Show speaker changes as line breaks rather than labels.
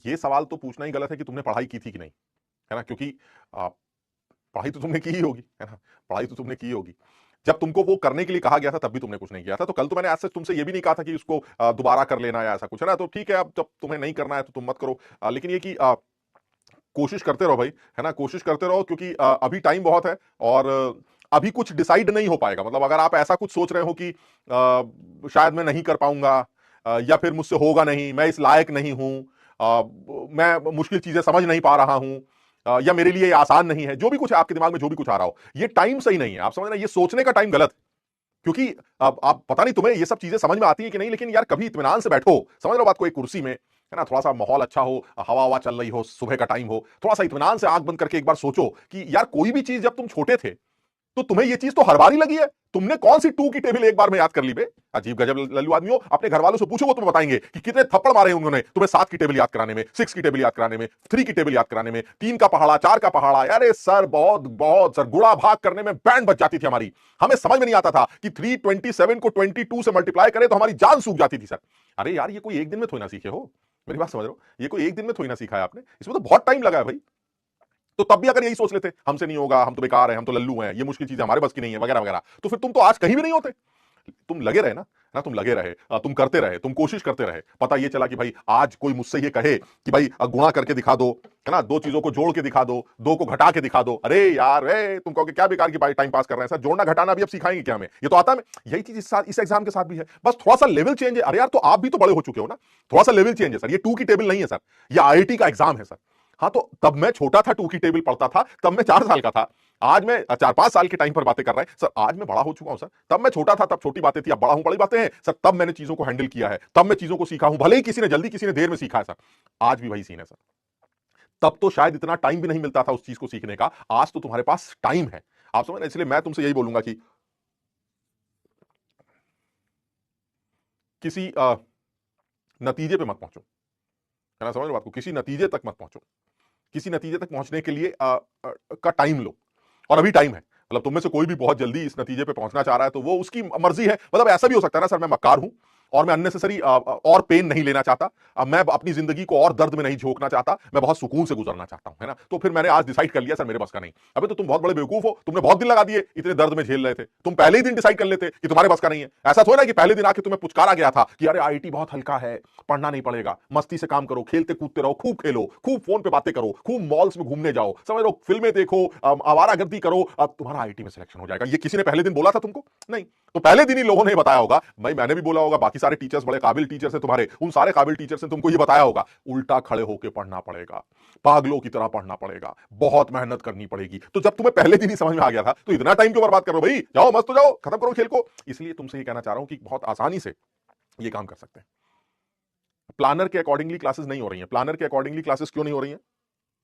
ये सवाल तो पूछना ही गलत है कि तुमने पढ़ाई की थी कि नहीं, है ना, क्योंकि पढ़ाई तो तुमने की ही होगी, है ना, पढ़ाई तो तुमने की होगी। जब तुमको वो करने के लिए कहा गया था तब भी तुमने कुछ नहीं किया था। तो कल तो मैंने आज से तुमसे ये भी नहीं कहा था कि उसको दोबारा कर लेना या ऐसा कुछ, है ना। तो ठीक है, अब जब तुम्हें नहीं करना है तो तुम मत करो, लेकिन ये कि कोशिश करते रहो भाई, है ना, कोशिश करते रहो, क्योंकि अभी टाइम बहुत है और अभी कुछ डिसाइड नहीं हो पाएगा। मतलब अगर आप ऐसा कुछ सोच रहे हो कि शायद मैं नहीं कर पाऊंगा, या फिर मुझसे होगा नहीं, मैं इस लायक नहीं हूं, मैं मुश्किल चीजें समझ नहीं पा रहा हूं, या मेरे लिए ये आसान नहीं है, जो भी कुछ है आपके दिमाग में, जो भी कुछ आ रहा हो, ये टाइम सही नहीं है। आप समझ रहे हैं, ये सोचने का टाइम गलत है। क्योंकि अब आप पता नहीं तुम्हें ये सब चीजें समझ में आती है कि नहीं, लेकिन यार कभी इत्मीनान से बैठो, समझ लो बात को, एक कुर्सी में, है ना, थोड़ा सा माहौल अच्छा हो, हवा हवा चल रही हो, सुबह का टाइम हो, थोड़ा सा इत्मीनान से आंख बंद करके एक बार सोचो कि यार कोई भी चीज जब तुम छोटे थे तो तुम्हें ये चीज तो हर बार ही लगी है। तुमने कौन सी टू की टेबल एक बार में याद कर ली बे? अजीब गजब लल्लू आदमी हो। अपने घर वालों से पूछो, वो तुम्हें बताएंगे कि कितने थप्पड़ मारे उन्होंने तुम्हें 7 की टेबल याद कराने में, 6 की टेबल याद कराने में, 3 की टेबल याद कराने में, 3 का पहाड़ा, 4 का पहाड़ा। अरे सर, बहुत बहुत सर, गुणा भाग करने में बैंड बच जाती थी हमारी। हमें समझ में नहीं आता था कि 327 को 22 से मल्टीप्लाई करें तो हमारी जान सूख जाती थी सर। अरे यार, ये कोई एक दिन में थोड़ी ना सीखे हो, मेरी बात समझ रहे हो, ये कोई एक दिन में थोड़ी ना सीखा है आपने, इसमें तो बहुत टाइम लगा है भाई। तो तब भी अगर यही सोच लेते हमसे नहीं होगा, हम तो बेकार हैं, हम तो लल्लू हैं, ये मुश्किल चीजें हमारे बस की नहीं है, वगैरह वगैरह, तो फिर तुम तो आज कहीं भी नहीं होते। तुम लगे रहे ना तुम लगे रहे, तुम करते रहे, तुम कोशिश करते रहे। पता ये चला कि भाई आज कोई मुझसे ये कहे कि भाई गुणा करके दिखा दो, है ना, दो चीजों को जोड़ के दिखा दो, दो को घटा के दिखा दो। अरे यार, तुम कहोगे क्या बेकार की टाइम पास कर रहे हैं सर, जोड़ना घटाना भी अब सिखाएंगे क्या हमें? ये तो आता है। यही चीज इस एग्जाम के साथ भी है, बस थोड़ा सा लेवल चेंज है। अरे यार, तो आप भी तो बड़े हो चुके हो ना, थोड़ा सा लेवल चेंज है सर। ये 2 की टेबल नहीं है सर, ये आईआईटी का एग्जाम है सर। हाँ, तो तब मैं छोटा था, 2 की टेबल पढ़ता था, तब मैं 4 साल का था। आज मैं 4-5 साल के टाइम पर बातें कर रहे हैं सर, आज मैं बड़ा हो चुका हूं सर। तब मैं छोटा था, तब छोटी बातें थी, अब बड़ा हूं, बड़ी बातें हैं सर। तब मैंने चीजों को हैंडल किया है, तब मैं चीजों को सीखा हूं, भले ही किसी ने जल्दी, किसी ने देर में सीखा है सर। आज भी वही सीन है सर। तब तो शायद इतना टाइम भी नहीं मिलता था उस चीज को सीखने का, आज तो तुम्हारे पास टाइम है। आप समझ रहे हैं? इसलिए मैं तुमसे यही बोलूंगा कि किसी नतीजे पे मत पहुंचो, है ना, समझ रहे हो बात को, किसी नतीजे तक मत पहुंचो। किसी नतीजे तक पहुंचने के लिए का टाइम लो, और अभी टाइम है। मतलब तुम में से कोई भी बहुत जल्दी इस नतीजे पे पहुंचना चाह रहा है तो वो उसकी मर्जी है। मतलब ऐसा भी हो सकता है ना सर, मैं मक्कार हूं और मैं अननेसेसरी और पेन नहीं लेना चाहता, अब मैं अपनी जिंदगी को और दर्द में नहीं झोंकना चाहता, मैं बहुत सुकून से गुजरना चाहता हूं, है ना। तो फिर मैंने आज डिसाइड कर लिया सर, मेरे बस का नहीं। अबे तो तुम बहुत बड़े बेवकूफ हो, तुमने बहुत दिन लगा दिए, इतने दर्द में झेल रहे थे, तुम पहले ही दिन डिसाइड कर लेते कि तुम्हारे बस का नहीं है। ऐसा थोड़ा ना कि पहले दिन आके तुम्हें पुचकारा गया था कि अरे आईटी बहुत हल्का है, पढ़ना नहीं पड़ेगा, मस्ती से काम करो, खेलते कूदते रहो, खूब खेलो, खूब फोन पे बातें करो, खूब मॉल्स में घूमने जाओ, समझ लो, फिल्में देखो, आवारागर्दी करो, अब तुम्हारा आईटी में सिलेक्शन हो जाएगा। ये किसी ने पहले दिन बोला था तुमको? नहीं। तो पहले दिन ही लोगों ने बताया होगा भाई, मैंने भी बोला होगा, बाकी सारे टीचर्स बड़े काबिल टीचर्स हैं तुम्हारे, उन सारे काबिल टीचर्स ने तुमको ये बताया होगा, उल्टा खड़े होकर पढ़ना पड़ेगा, पागलों की तरह पढ़ना पड़ेगा, बहुत मेहनत करनी पड़ेगी। तो जब तुम्हें पहले दिन ही समझ में आ गया था तो इतना टाइम क्यों बर्बाद करो भाई? जाओ, मस्त हो जाओ, खत्म करो खेल को। इसलिए तुमसे ये कहना चाह रहा हूं कि बहुत आसानी से ये काम कर सकते हैं। प्लानर के अकॉर्डिंगली क्लासेस नहीं हो रही हैं। प्लानर के अकॉर्डिंगली क्लासेस क्यों नहीं हो रही हैं?